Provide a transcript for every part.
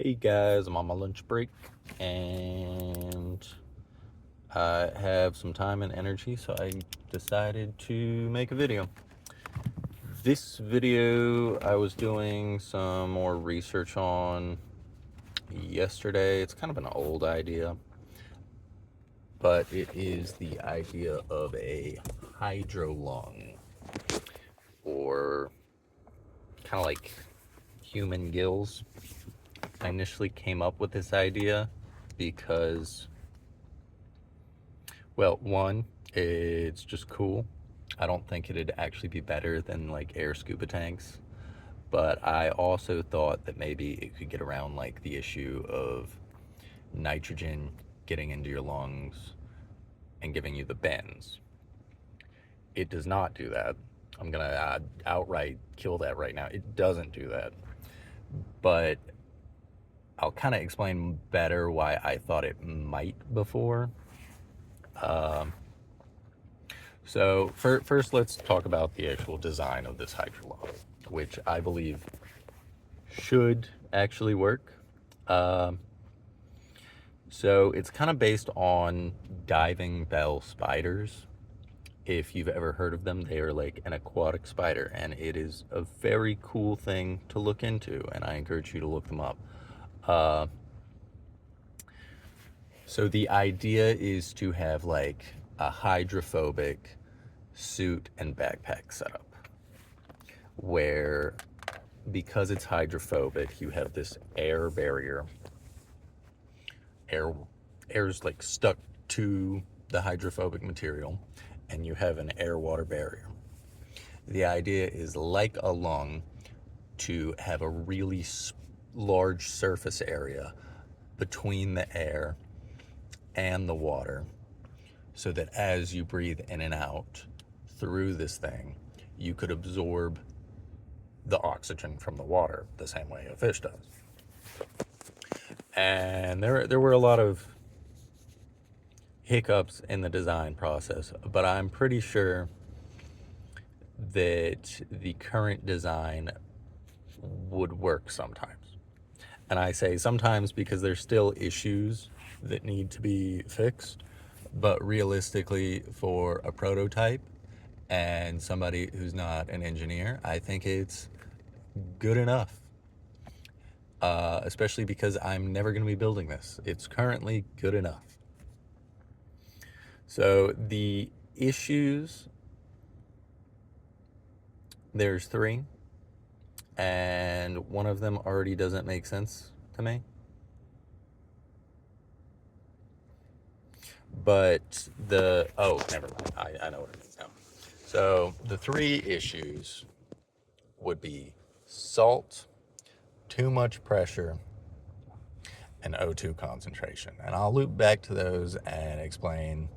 Hey guys, I'm on my lunch break and I have some time and energy, so I decided to make a video. This video I was doing some more research on yesterday. It's kind of an old idea, but it is the idea of a hydro lung, or kind of like human gills. I initially came up with this idea because, well, one, it's just cool. I don't think it'd actually be better than like air scuba tanks, but I also thought that maybe it could get around like the issue of nitrogen getting into your lungs and giving you the bends. It does not do that. I'm gonna outright kill that right now. It doesn't do that, but I'll kind of explain better why I thought it might before. Um, So first, let's talk about the actual design of this hydrolung, which I believe should actually work. Um, so it's kind of based on diving bell spiders. If you've ever heard of them, they are like an aquatic spider, and it is a very cool thing to look into, and I encourage you to look them up. Uh, so the idea is to have like a hydrophobic suit and backpack setup where, because it's hydrophobic, you have this air barrier. Air air's like stuck to the hydrophobic material, and you have an air water barrier. The idea is, like a lung, to have a really large surface area between the air and the water, so that as you breathe in and out through this thing, you could absorb the oxygen from the water the same way a fish does. And there were a lot of hiccups in the design process, but I'm pretty sure that the current design would work sometimes. And I say sometimes because there's still issues that need to be fixed, but realistically, for a prototype and somebody who's not an engineer, I think it's good enough. Especially because I'm never going to be building this. It's currently good enough. So the issues, there's three, and one of them already doesn't make sense to me. But never mind. I know what it is now. So the three issues would be salt, too much pressure, and O2 concentration. And I'll loop back to those and explain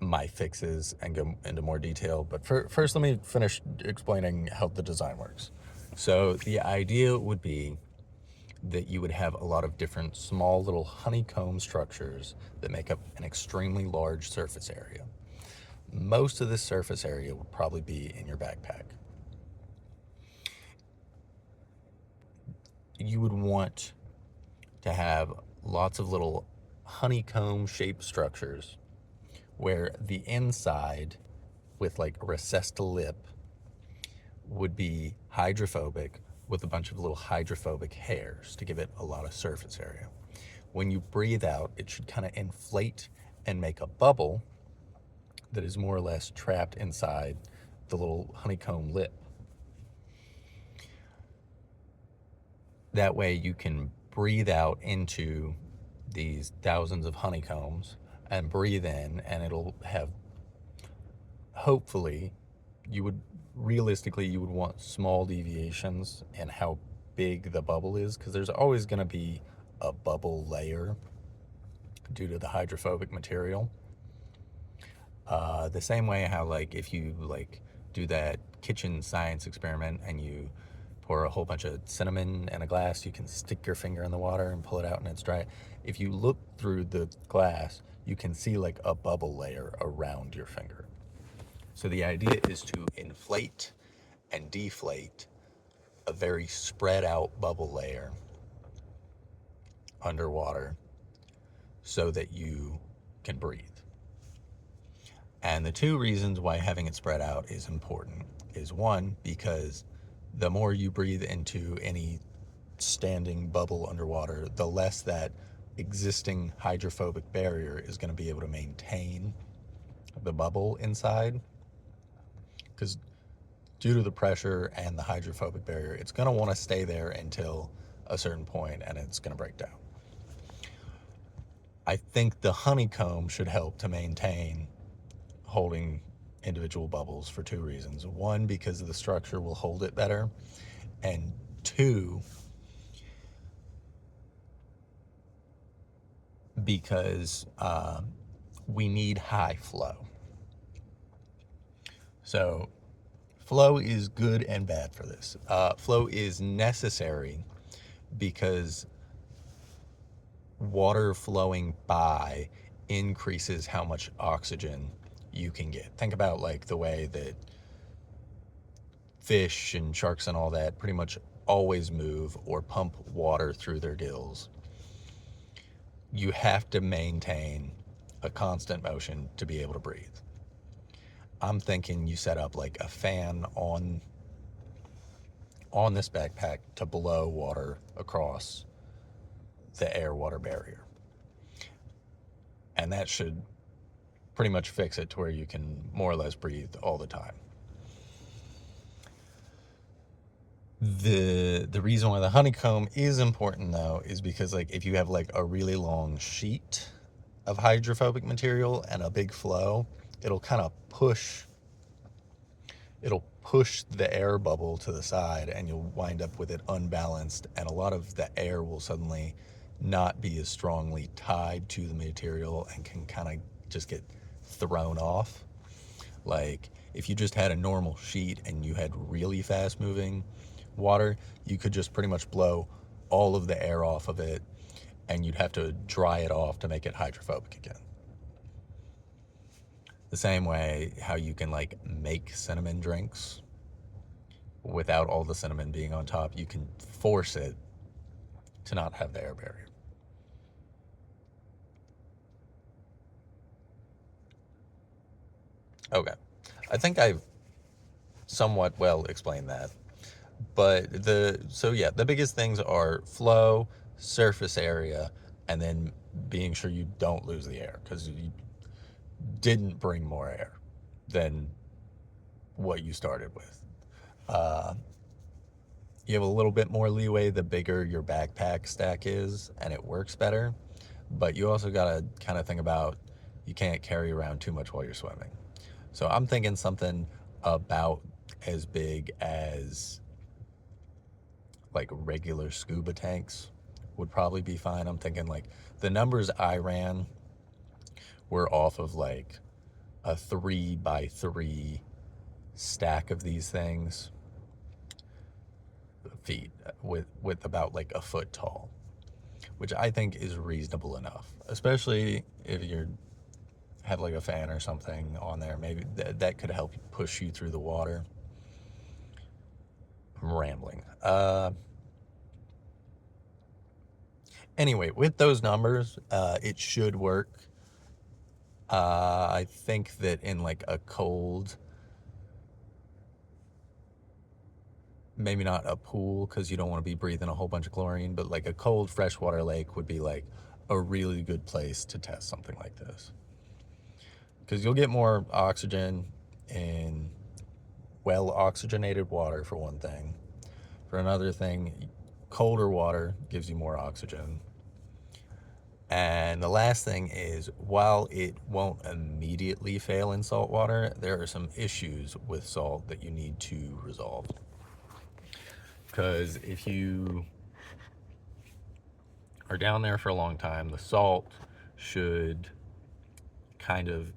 my fixes and go into more detail. But first, let me finish explaining how the design works. So the idea would be that you would have a lot of different small little honeycomb structures that make up an extremely large surface area. Most of this surface area would probably be in your backpack. You would want to have lots of little honeycomb shaped structures where the inside, with like a recessed lip, would be hydrophobic with a bunch of little hydrophobic hairs to give it a lot of surface area. When you breathe out, it should kind of inflate and make a bubble that is more or less trapped inside the little honeycomb lip. That way you can breathe out into these thousands of honeycombs and breathe in, and it'll have, hopefully, you would want small deviations in how big the bubble is, because there's always going to be a bubble layer due to the hydrophobic material. The same way how, like, if you like do that kitchen science experiment and you pour a whole bunch of cinnamon in a glass, you can stick your finger in the water and pull it out and it's dry. If you look through the glass, you can see like a bubble layer around your finger. So the idea is to inflate and deflate a very spread out bubble layer underwater so that you can breathe. And the two reasons why having it spread out is important is one, because the more you breathe into any standing bubble underwater, the less that existing hydrophobic barrier is going to be able to maintain the bubble inside. Because due to the pressure and the hydrophobic barrier, it's going to want to stay there until a certain point and it's going to break down. I think the honeycomb should help to maintain holding individual bubbles for two reasons. One, because the structure will hold it better, and two, because we need high flow. So flow is good and bad for this. Flow is necessary because water flowing by increases how much oxygen you can get. Think about like the way that fish and sharks and all that pretty much always move or pump water through their gills. You have to maintain a constant motion to be able to breathe. I'm thinking you set up like a fan on this backpack to blow water across the air water barrier. And that should pretty much fix it to where you can more or less breathe all the time. The reason why the honeycomb is important though is because like if you have like a really long sheet of hydrophobic material and a big flow, it'll kind of push the air bubble to the side and you'll wind up with it unbalanced, and a lot of the air will suddenly not be as strongly tied to the material and can kind of just get thrown off. Like if you just had a normal sheet and you had really fast moving water, you could just pretty much blow all of the air off of it and you'd have to dry it off to make it hydrophobic again. The same way how you can like make cinnamon drinks without all the cinnamon being on top, you can force it to not have the air barrier. Okay. I think I've somewhat well explained that. But the biggest things are flow, surface area, and then being sure you don't lose the air because you didn't bring more air than what you started with. Uh, you have a little bit more leeway the bigger your backpack stack is, and it works better. But you also got to kind of think about you can't carry around too much while you're swimming. So I'm thinking something about as big as like regular scuba tanks would probably be fine. I'm thinking like the numbers I ran were off of like a 3x3 stack of these things, feet with about like a foot tall, which I think is reasonable enough, especially if you're have like a fan or something on there. Maybe that could help push you through the water. I'm rambling. Anyway, with those numbers, it should work. I think that in like a cold, maybe not a pool because you don't want to be breathing a whole bunch of chlorine, but like a cold freshwater lake would be like a really good place to test something like this. Because you'll get more oxygen in well oxygenated water, for one thing. For another thing, colder water gives you more oxygen. And the last thing is, while it won't immediately fail in salt water, there are some issues with salt that you need to resolve. Because if you are down there for a long time, the salt should kind of,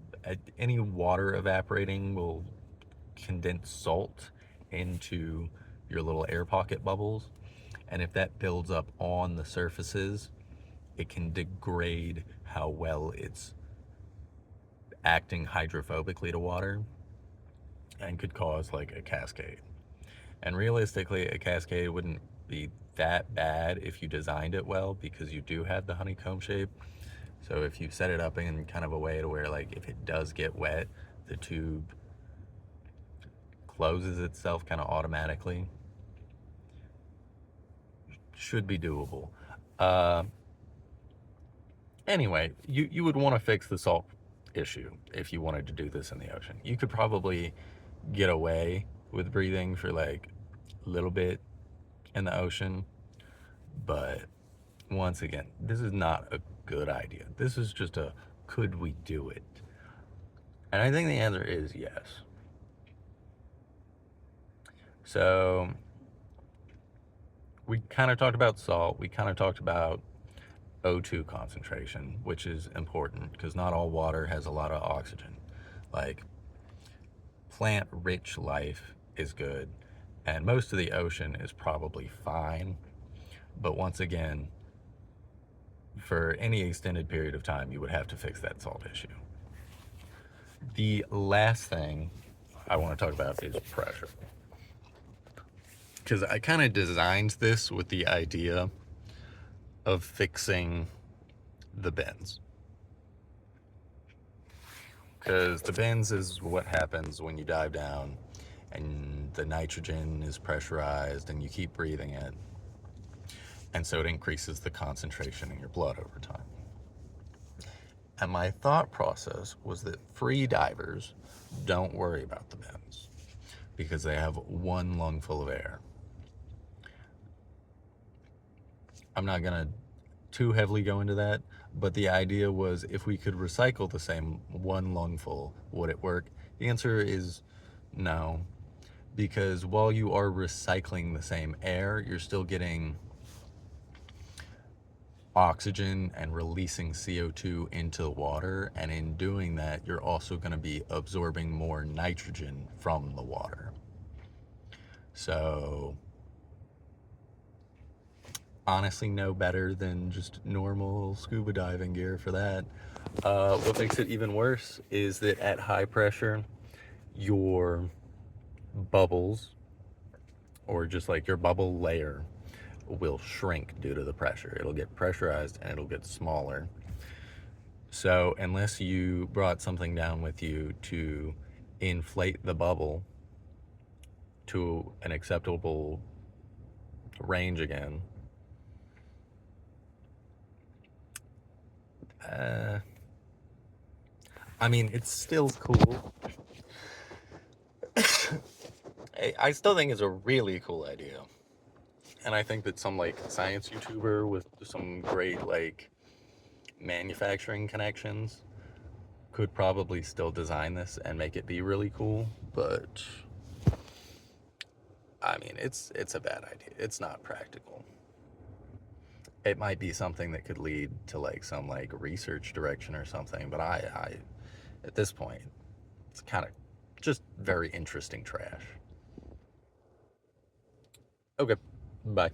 any water evaporating will condense salt into your little air pocket bubbles. And if that builds up on the surfaces, it can degrade how well it's acting hydrophobically to water and could cause like a cascade. And realistically, a cascade wouldn't be that bad if you designed it well, because you do have the honeycomb shape. So if you set it up in kind of a way to where, like, if it does get wet, the tube closes itself kind of automatically, should be doable. Uh, anyway, you would want to fix the salt issue if you wanted to do this in the ocean. You could probably get away with breathing for like a little bit in the ocean, but once again, this is not a good idea. This is just a could we do it? And I think the answer is yes. So we kind of talked about salt. We kind of talked about O2 concentration, which is important because not all water has a lot of oxygen. Like, plant rich life is good, and most of the ocean is probably fine. But once again, for any extended period of time, you would have to fix that salt issue. The last thing I want to talk about is pressure. Because I kind of designed this with the idea of fixing the bends. Because the bends is what happens when you dive down and the nitrogen is pressurized and you keep breathing it. And so it increases the concentration in your blood over time. And my thought process was that free divers don't worry about the bends because they have one lungful of air. I'm not going to too heavily go into that, but the idea was if we could recycle the same one lungful, would it work? The answer is no, because while you are recycling the same air, you're still getting oxygen and releasing CO2 into the water, and in doing that, you're also going to be absorbing more nitrogen from the water. So honestly, no better than just normal scuba diving gear for that. What makes it even worse is that at high pressure, your bubbles, or just like your bubble layer, will shrink due to the pressure. It'll get pressurized and it'll get smaller. So unless you brought something down with you to inflate the bubble to an acceptable range again, I mean, it's still cool. I still think it's a really cool idea. And I think that some like science YouTuber with some great like manufacturing connections could probably still design this and make it be really cool, but I mean, it's a bad idea. It's not practical. It might be something that could lead to like some like research direction or something, but I at this point, it's kind of just very interesting trash. Okay, bye.